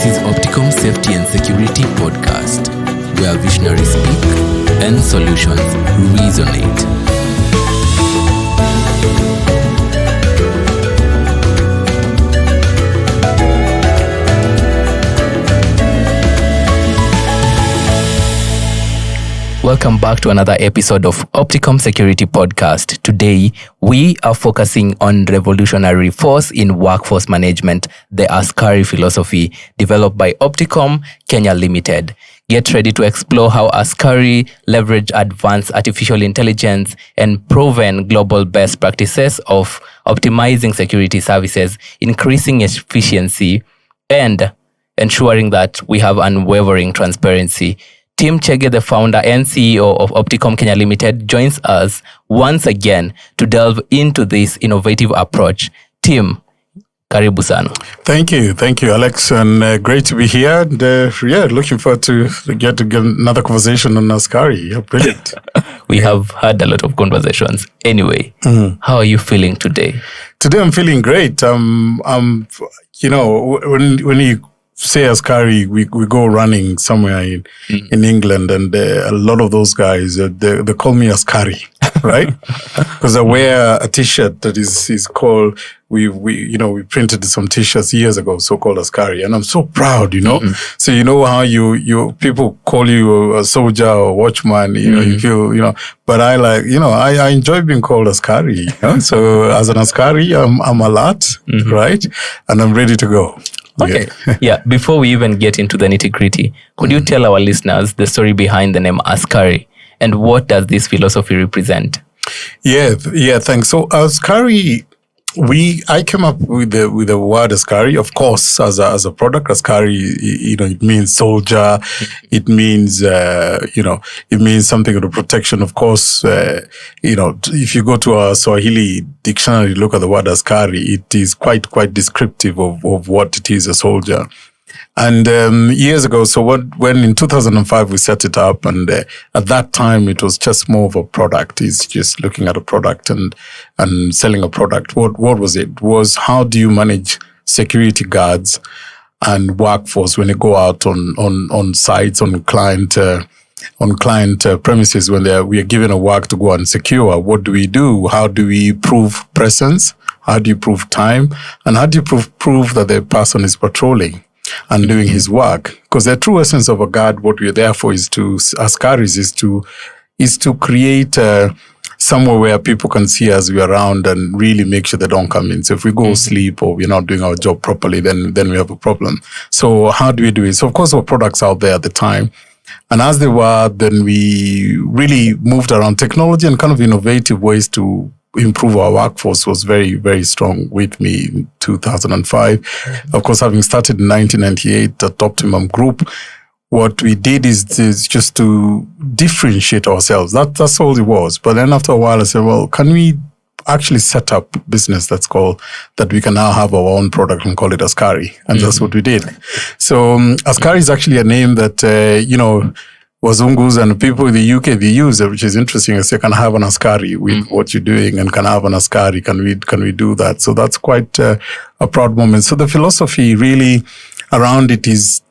is Opticom Safety and Security Podcast, where visionaries speak and solutions resonate. Welcome back to another episode of Opticom Security Podcast. Today, we are focusing on revolutionary force in workforce management, the Askari Philosophy, developed by Opticom Kenya Limited. Get ready to explore how Askari leverage advanced artificial intelligence and proven global best practices of optimizing security services, increasing efficiency, and ensuring that we have unwavering transparency. Tim Chege, the founder and CEO of Opticom Kenya Limited, joins us once again to delve into this innovative approach. Tim, karibu sana. Thank you, Alex, and great to be here. And, looking forward to get another conversation on Askari. Yeah, brilliant. We have had a lot of conversations. Anyway, How are you feeling today? Today I'm feeling great. When you say Askari, we go running somewhere in England, and a lot of those guys they call me Askari, right? Because I wear a T-shirt that is called we printed some T-shirts years ago, so called Askari, and I'm so proud, So you know how you people call you a soldier or watchman, you feel but I I enjoy being called Askari. So as an Askari, I'm alert, right, and I'm ready to go. Okay. Yeah. Before we even get into the nitty-gritty, could you tell our listeners the story behind the name Askari and what does this philosophy represent? Yeah. Thanks. So Askari, I came up with the word Askari, of course, as a product. Askari, it means soldier. It means, it means something of the protection. Of course, if you go to our Swahili dictionary, look at the word Askari, it is quite descriptive of what it is, a soldier. And years ago, so when in 2005 we set it up, and at that time it was just more of a product. It's just looking at a product and selling a product. What was it? It was how do you manage security guards and workforce when they go out on sites, on client premises, when we are given a work to go and secure? What do we do? How do we prove presence? How do you prove time? And how do you prove that the person is patrolling and doing his work? Because the true essence of a guard, what we're there for is to create somewhere where people can see us, we're around, and really make sure they don't come in. So if we go sleep or we're not doing our job properly, then we have a problem. So how do we do it? So of course our products out there at the time. And as they were, then we really moved around technology and kind of innovative ways to improve our workforce was very, very strong with me in 2005. Of course, having started in 1998 at Optimum Group, what we did is just to differentiate ourselves. That's all it was. But then after a while, I said, well, can we actually set up business that we can now have our own product and call it Askari? And that's what we did. So Askari is actually a name that, Wazungus and people in the UK, they use it, which is interesting. I say, can I have an Askari with what you're doing? And can I have an Askari? Can we do that? So that's quite a proud moment. So the philosophy really around it is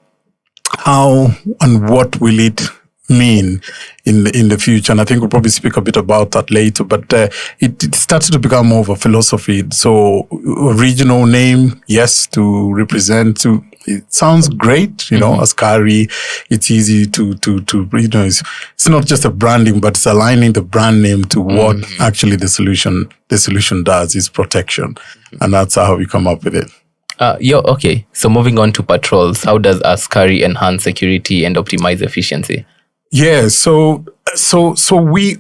how and what will it mean in the future? And I think we'll probably speak a bit about that later, but it started to become more of a philosophy. So original name, yes, to represent, it sounds great, Askari. It's easy to it's not just a branding, but it's aligning the brand name to what actually the solution does is protection. And that's how we come up with it. Okay. So moving on to patrols, how does Askari enhance security and optimize efficiency? Yeah, so we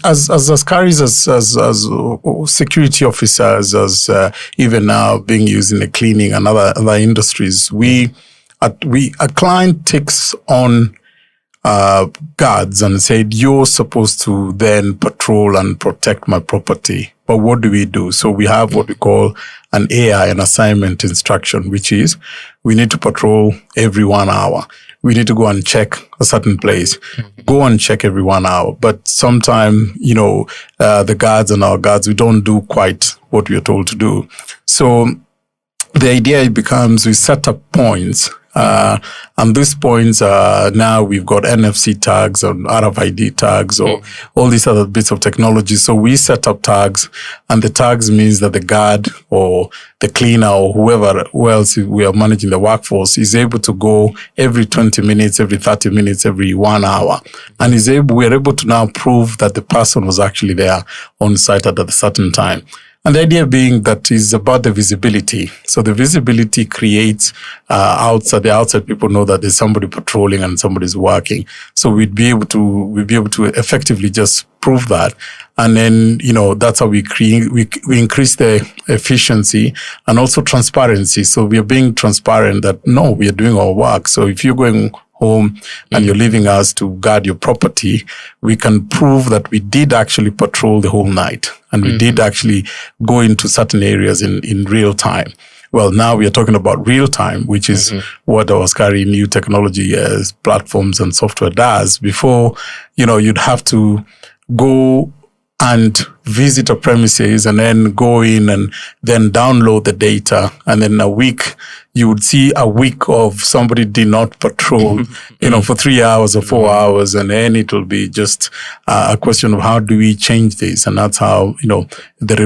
as Askaris, as security officers, as even now being used in the cleaning and other industries, a client takes on guards and said, you're supposed to then patrol and protect my property. But what do we do? So we have what we call an AI, an assignment instruction, which is we need to patrol every 1 hour. We need to go and check a certain place. Go and check every 1 hour. But sometimes, the guards and our guards, we don't do quite what we are told to do. So the idea becomes we set up points. And these points now we've got NFC tags or RFID tags or all these other bits of technology. So we set up tags, and the tags means that the guard or the cleaner or whoever else we are managing the workforce is able to go every 20 minutes, every 30 minutes, every 1 hour. And we're able to now prove that the person was actually there on site at a certain time. And the idea being that is about the visibility. So the visibility creates the outside people know that there's somebody patrolling and somebody's working. So we'd be able to effectively just prove that. And then, that's how we increase the efficiency and also transparency. So we are being transparent that no, we are doing our work. So if you're going home and you're leaving us to guard your property, we can prove that we did actually patrol the whole night and we did actually go into certain areas in real time. Well, now we are talking about real time, which is what our Askari new technology platforms and software does. Before, you'd have to go and visit a premises and then go in and then download the data. And then a week, you would see a week of somebody did not patrol, for 3 hours or 4 hours. And then it will be just a question of how do we change this? And that's how, the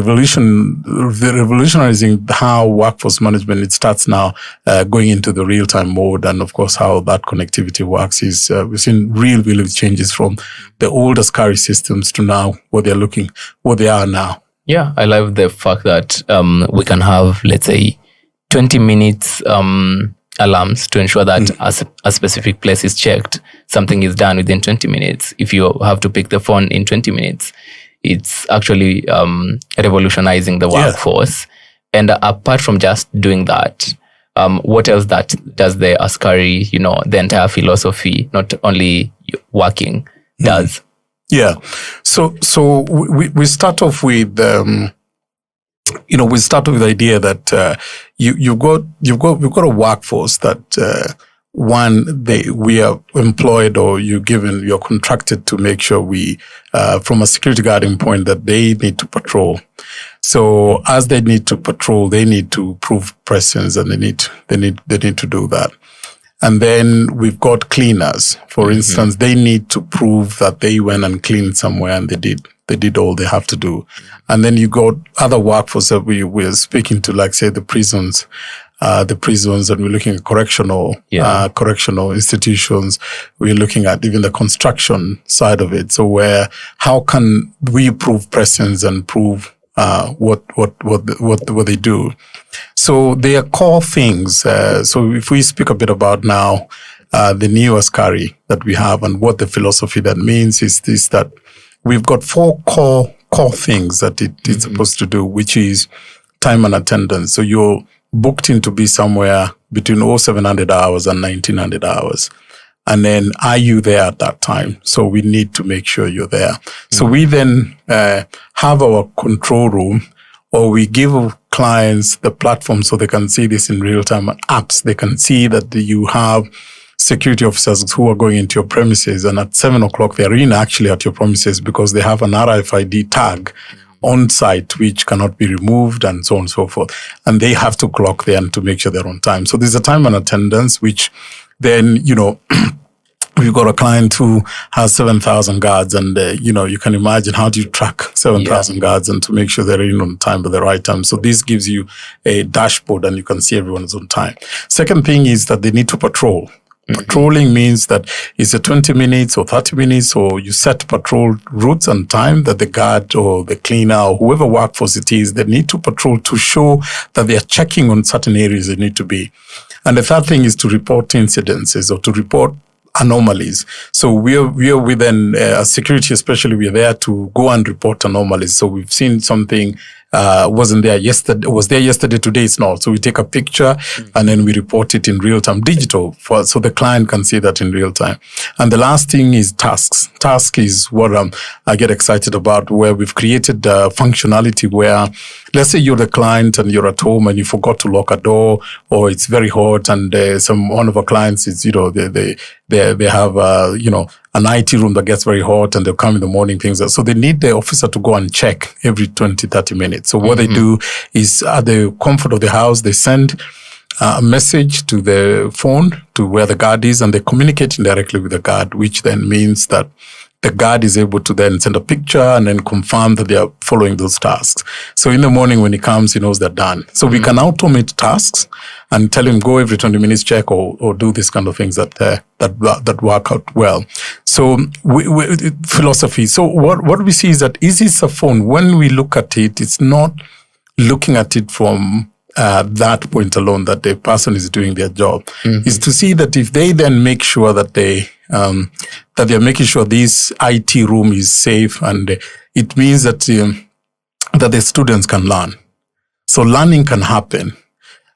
revolutionizing how workforce management, it starts now going into the real-time mode. And of course, how that connectivity works is we've seen real changes from the old Askari systems to now what they are now. Yeah, I love the fact that we can have, let's say, 20 minutes alarms to ensure that a specific place is checked, something is done within 20 minutes. If you have to pick the phone in 20 minutes, it's actually revolutionizing the workforce. And apart from just doing that, what else does the Askari, the entire philosophy, not only working, does? Yeah. So we start off with we start with the idea that you've got a workforce that we are employed or you're contracted to make sure we from a security guarding point that they need to patrol. So as they need to patrol, they need to prove presence and they need to do that. And then we've got cleaners. For instance, they need to prove that they went and cleaned somewhere and they did all they have to do. And then you got other workforce that we're speaking to, like say the prisons, and we're looking at correctional institutions. We're looking at even the construction side of it. So how can we prove presence and prove what they do? So they are core things. So if we speak a bit about now the new Askari that we have and what the philosophy that means is this, that we've got 4 core things that it's supposed to do, which is time and attendance. So you're booked in to be somewhere between 0700 hours and 1900 hours. And then are you there at that time? So we need to make sure you're there. So we then have our control room, or we give clients the platform so they can see this in real time, apps. They can see that you have security officers who are going into your premises, and at 7 o'clock they're actually at your premises because they have an RFID tag on site which cannot be removed, and so on and so forth. And they have to clock there to make sure they're on time. So there's a time and attendance, which then, we've got a client who has 7,000 guards, and you can imagine how do you track 7,000 guards and to make sure they're in on time at the right time. So this gives you a dashboard and you can see everyone's on time. Second thing is that they need to patrol. Patrolling means that it's a 20 minutes or 30 minutes, or you set patrol routes and time that the guard or the cleaner or whoever workforce it is, they need to patrol to show that they are checking on certain areas they need to be. And the third thing is to report incidences or to report anomalies. So we are within security, especially we are there to go and report anomalies. So we've seen something was there yesterday, today it's not. So we take a picture and then we report it in real time, digital, so the client can see that in real time. And the last thing is tasks. Task is what I get excited about, where we've created functionality where, let's say you're the client and you're at home and you forgot to lock a door, or it's very hot and one of our clients is, they have, an IT room that gets very hot and they'll come in the morning, so they need the officer to go and check every 20, 30 minutes. So what they do is at the comfort of the house, they send a message to the phone to where the guard is, and they communicate directly with the guard, which then means that the guard is able to then send a picture and then confirm that they are following those tasks. So in the morning when he comes, he knows they're done. So we can automate tasks and tell him, go every 20 minutes, check or do these kind of things that work out well. So philosophy. So what we see is that is this a phone? When we look at it, it's not looking at it from that point alone, that the person is doing their job, is to see that if they then make sure that they're making sure this IT room is safe, and it means that the students can learn. So learning can happen.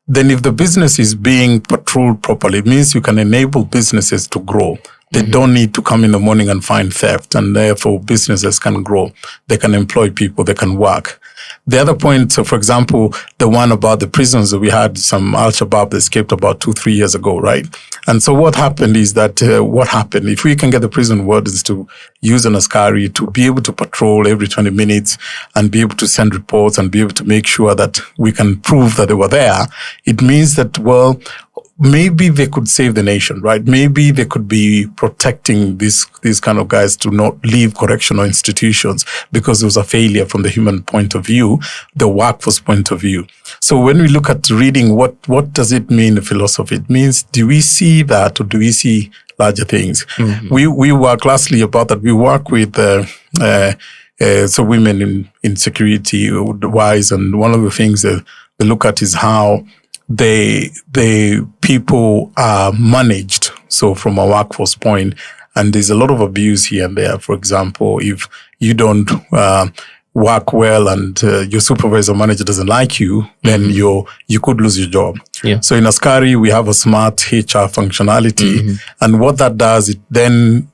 Then if the business is being patrolled properly, it means you can enable businesses to grow. They don't need to come in the morning and find theft, and therefore businesses can grow. They can employ people, they can work. The other point, so for example, the one about the prisons that we had, some Al-Shabaab that escaped about 2-3 years ago, right? And so what happened is that, if we can get the prison wardens to use an Askari to be able to patrol every 20 minutes and be able to send reports and be able to make sure that we can prove that they were there, it means that, well, maybe they could save the nation, right? Maybe they could be protecting these kind of guys to not leave correctional institutions because there was a failure from the human point of view, the workforce point of view. So when we look at reading, what does it mean in philosophy? It means, do we see that, or do we see larger things? We work, lastly, about that. We work with so women in security wise, and one of the things that we look at is how the people are managed. So from a workforce point, and there's a lot of abuse here and there. For example, if you don't work well and your supervisor manager doesn't like you, then you could lose your job. Yeah. So in Askari, we have a smart HR functionality, and what that does, it then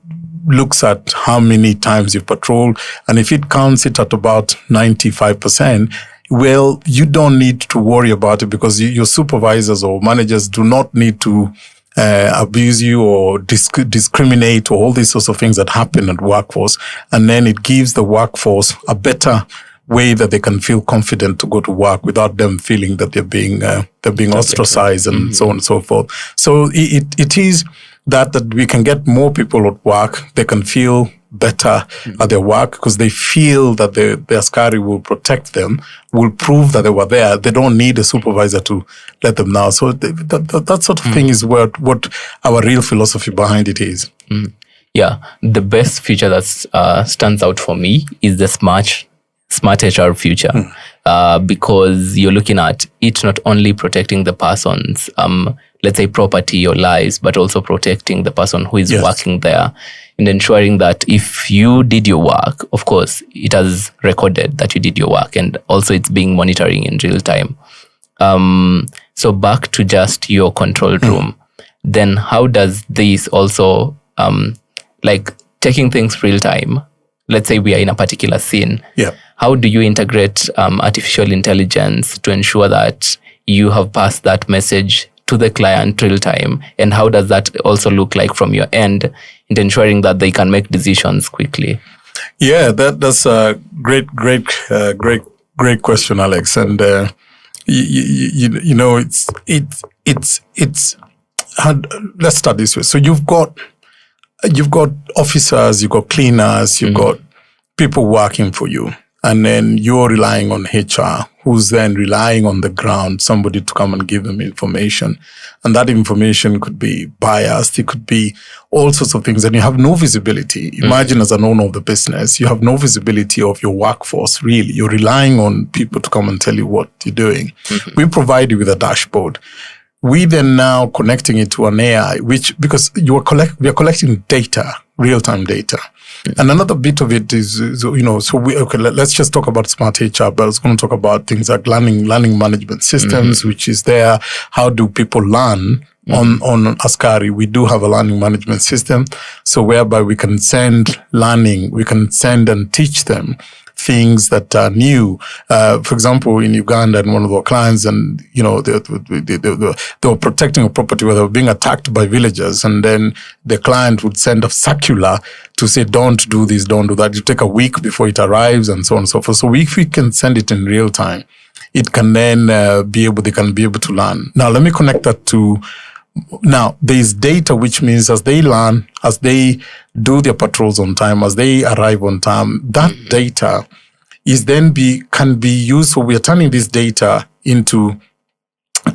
looks at how many times you patrol, and if it counts it at about 95%, well, you don't need to worry about it, because your supervisors or managers do not need to abuse you or discriminate, or all these sorts of things that happen at workforce. And then it gives the workforce a better way that they can feel confident to go to work without them feeling that they're being ostracized and so on and so forth. So it is that we can get more people at work. They can feel better at their work because they feel that the Askari will protect them, will prove that they were there. They don't need a supervisor to let them know. So that sort of thing is what our real philosophy behind it is. Yeah, the best feature that stands out for me is the smart HR feature, because you're looking at it not only protecting the person's let's say property or lives, but also protecting the person who is working there, and ensuring that if you did your work, of course, it has recorded that you did your work, and also it's being monitoring in real time. So back to just your control room, then how does this also, like taking things real time, let's say we are in a particular scene, how do you integrate artificial intelligence to ensure that you have passed that message to the client real time, and how does that also look like from your end in ensuring that they can make decisions quickly? Yeah, that's a great question, Alex. And you know, it's let's start this way. So you've got officers, you've got cleaners, you've got people working for you, and then you're relying on HR, who's then relying on the ground, somebody to come and give them information. And that information could be biased, it could be all sorts of things, and you have no visibility. Imagine as an owner of the business, you have no visibility of your workforce, really. You're relying on people to come and tell you what you're doing. We provide you with a dashboard. We then now connecting it to an AI, because we are collecting data, real-time data. And another bit of it is, let's just talk about smart HR, but I was going to talk about things like learning management systems, which is there. How do people learn on Askari? We do have a learning management system, so whereby we can send and teach them things that are new. For example, in Uganda, and one of our clients, and they were protecting a property where they were being attacked by villagers, and then the client would send a circular to say, don't do this, don't do that. You take a week before it arrives, and so on and so forth. So if we can send it in real time, it can then they can be able to learn. Now, let me connect that to, now there is data, which means as they learn, as they do their patrols on time, as they arrive on time, that data is then can be used. So we are turning this data into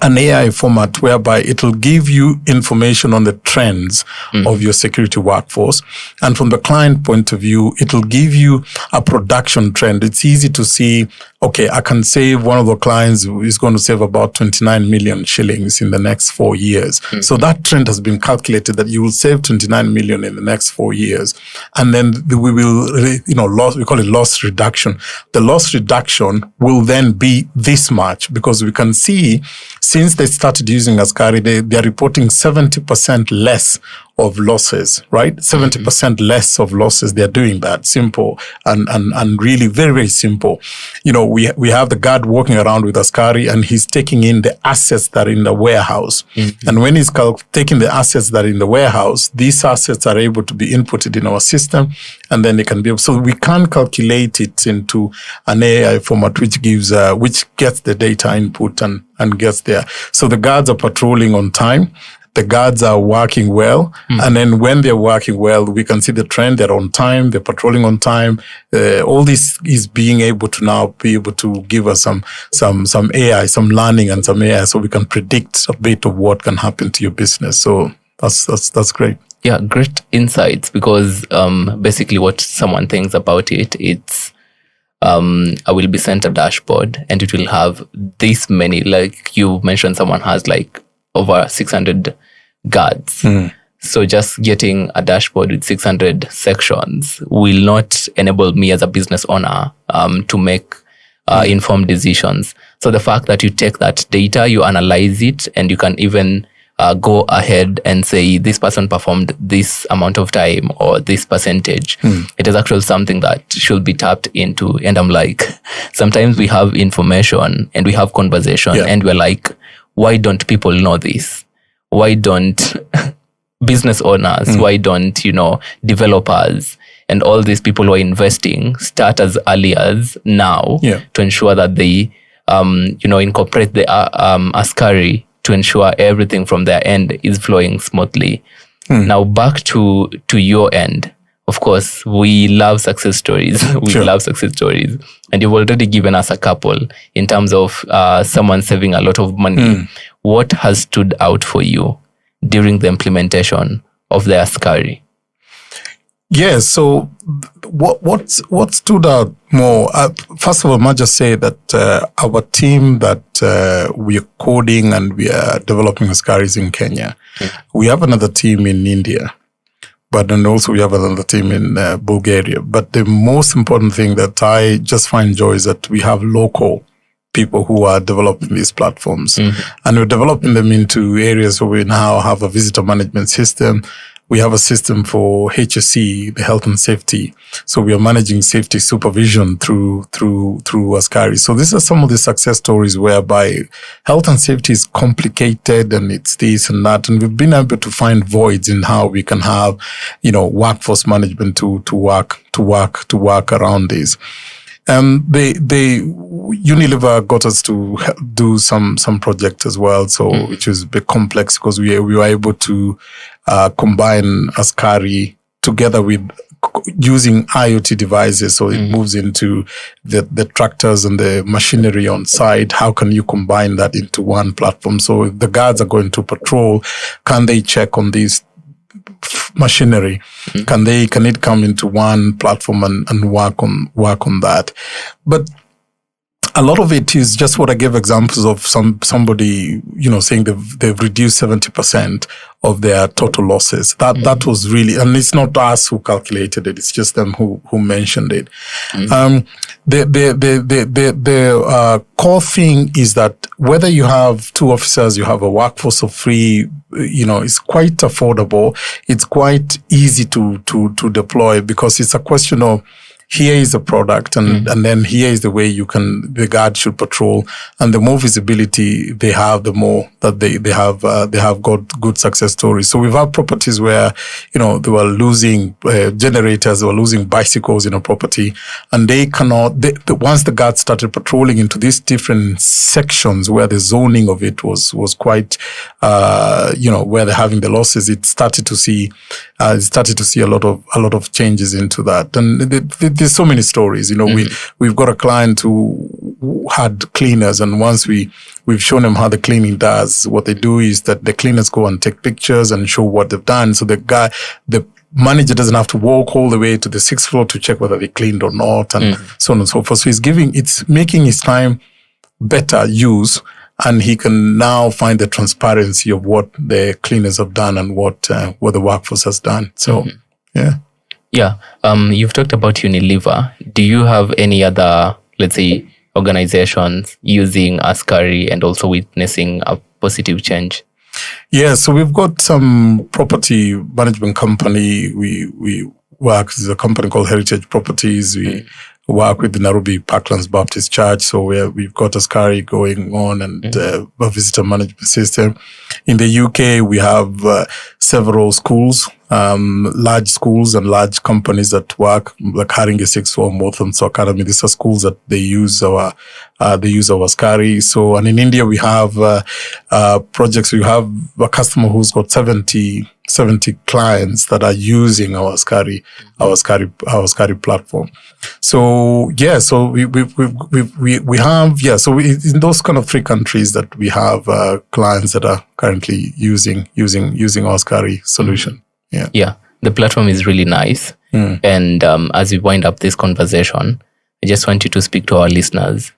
an AI format whereby it will give you information on the trends of your security workforce. And from the client point of view, it will give you a production trend. It's easy to see, okay, I can save, one of the clients is going to save about 29 million shillings in the next 4 years. So that trend has been calculated that you will save 29 million in the next 4 years. And then we will, we call it loss reduction. The loss reduction will then be this much, because we can see since they started using Askari, they are reporting 70% less of losses, right? 70% less of losses. They're doing that. Simple and really very, very simple. We have the guard walking around with Askari, and he's taking in the assets that are in the warehouse. And when he's taking the assets that are in the warehouse, these assets are able to be inputted in our system, and then they can be able, so we can calculate it into an AI format, which gets the data input and gets there. So the guards are patrolling on time. The guards are working well. And then when they're working well, we can see the trend. They're on time. They're patrolling on time. All this is being able to now be able to give us some AI, some learning and some AI, so we can predict a bit of what can happen to your business. So that's great. Yeah, great insights, because basically what someone thinks about it's I will be sent a dashboard and it will have this many, like you mentioned, someone has like over 600 guards. So just getting a dashboard with 600 sections will not enable me as a business owner to make informed decisions. So the fact that you take that data, you analyze it, and you can even go ahead and say this person performed this amount of time or this percentage. It is actually something that should be tapped into. And I'm like, sometimes we have information and we have conversation and we're like, why don't people know this? Why don't business owners, why don't, developers and all these people who are investing start as early as now to ensure that they, incorporate the Askari to ensure everything from their end is flowing smoothly. Now back to your end. Of course, we love success stories. Love success stories. And you've already given us a couple in terms of someone saving a lot of money. What has stood out for you during the implementation of the Askari? Yes. So what stood out more? First of all, I might just say that our team that we are coding and we are developing Askari is in Kenya. We have another team in India, but then also we have another team in Bulgaria. But the most important thing that I just find joy is that we have local people who are developing these platforms. And we're developing them into areas where we now have a visitor management system. We have a system for HSE, the health and safety. So we are managing safety supervision through Askari. So these are some of the success stories whereby health and safety is complicated and it's this and that. And we've been able to find voids in how we can have, workforce management to work around this. Unilever got us to do some project as well. So, which is a bit complex because we were able to, combine Askari together with using IoT devices. So it moves into the tractors and the machinery on site. How can you combine that into one platform? So if the guards are going to patrol, can they check on these machinery? Can it come into one platform and work on that? But a lot of it is just what I gave examples of somebody, saying they've reduced 70% of their total losses. That was really, and it's not us who calculated it. It's just them who mentioned it. The core thing is that whether you have 2 officers, you have a workforce of 3, it's quite affordable. It's quite easy to deploy because it's a question of here is the product, and then here is the way the guard should patrol. And the more visibility they have, the more that they have got good success stories. So we've had properties where, they were losing generators, they were losing bicycles in a property, and they cannot, once the guards started patrolling into these different sections where the zoning of it was quite, where they're having the losses, it started to see a lot of changes into that. And there's so many stories. We've got a client who had cleaners, and once we've shown them how the cleaning does, what they do is that the cleaners go and take pictures and show what they've done. So the manager doesn't have to walk all the way to the 6th floor to check whether they cleaned or not, and so on and so forth. So it's making his time better use, and he can now find the transparency of what the cleaners have done and what the workforce has done. So, Yeah. You've talked about Unilever. Do you have any other, let's say, organizations using Askari and also witnessing a positive change? Yeah, so we've got some property management company. We work with a company called Heritage Properties. We work with the Nairobi Parklands Baptist Church. So we've got Askari going on, and a visitor management system. In the UK, we have several schools, large schools and large companies that work, like Haringey Sixth Form, Walthamstow Academy. These are schools that they use our Askari. So, and in India, we have projects. We have a customer who's got 70 clients that are using our Askari platform. So so we have so in those kind of 3 countries that we have clients that are currently using our Askari solution. The platform is really nice. And as we wind up this conversation, I just want you to speak to our listeners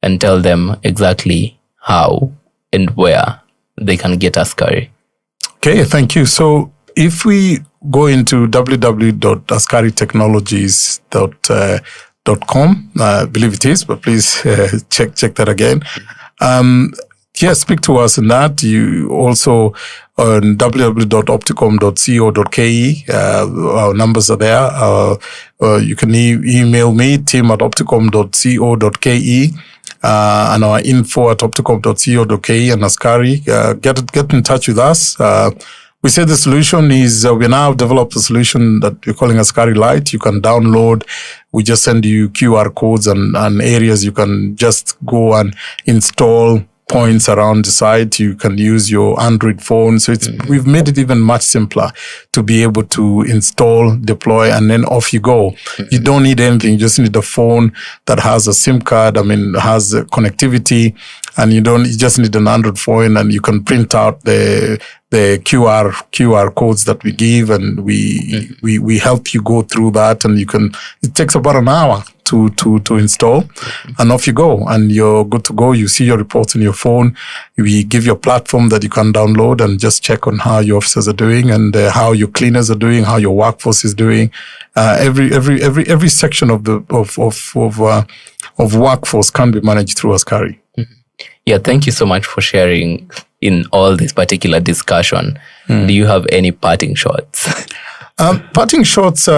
and tell them exactly how and where they can get Askari. Okay, thank you. So if we go into www.askaritechnologies.com, I believe it is, but please check that again. Speak to us in that. You also on www.opticom.co.ke. Our numbers are there. You can email me, tim@opticom.co.ke. And our info@opticom.co.ke and Askari. Get in touch with us. We say the solution is, we now developed a solution that we're calling Askari Lite. You can download. We just send you QR codes and areas you can just go and install points around the site. You can use your Android phone. So we've made it even much simpler to be able to install, deploy, and then off you go. You don't need anything. You just need a phone that has a SIM card. Has connectivity, and you just need an Android phone, and you can print out the QR codes that we give, and we help you go through that, and it takes about an hour to install, and off you go, and you're good to go. You see your reports on your phone. We give you a platform that you can download and just check on how your officers are doing, and how your cleaners are doing, how your workforce is doing. Every section of workforce can be managed through Askari. Yeah, thank you so much for sharing in all this particular discussion. Do you have any parting shots? Parting shots,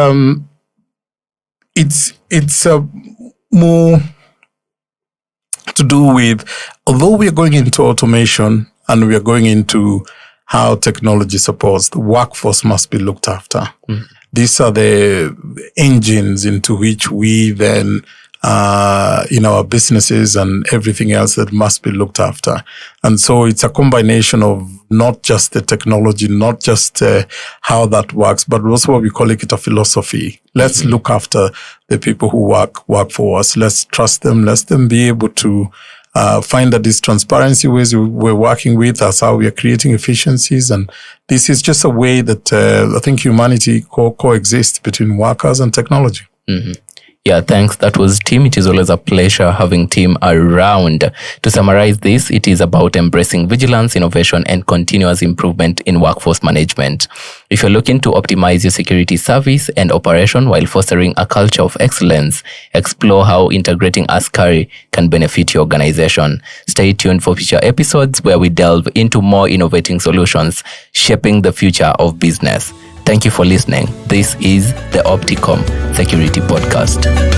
it's more to do with, although we are going into automation and we are going into how technology supports, the workforce must be looked after. These are the engines into which we then our businesses and everything else that must be looked after. And so it's a combination of not just the technology, not just how that works, but also what we call it a philosophy. Let's look after the people who work for us. Let's trust them. Let them be able to find that this transparency ways we're working with, that's how we are creating efficiencies. And this is just a way that I think humanity coexists between workers and technology. Yeah, thanks. That was Tim. It is always a pleasure having Tim around. To summarize this, it is about embracing vigilance, innovation, and continuous improvement in workforce management. If you're looking to optimize your security service and operation while fostering a culture of excellence, explore how integrating Askari can benefit your organization. Stay tuned for future episodes where we delve into more innovating solutions, shaping the future of business. Thank you for listening. This is the Opticom Security Podcast.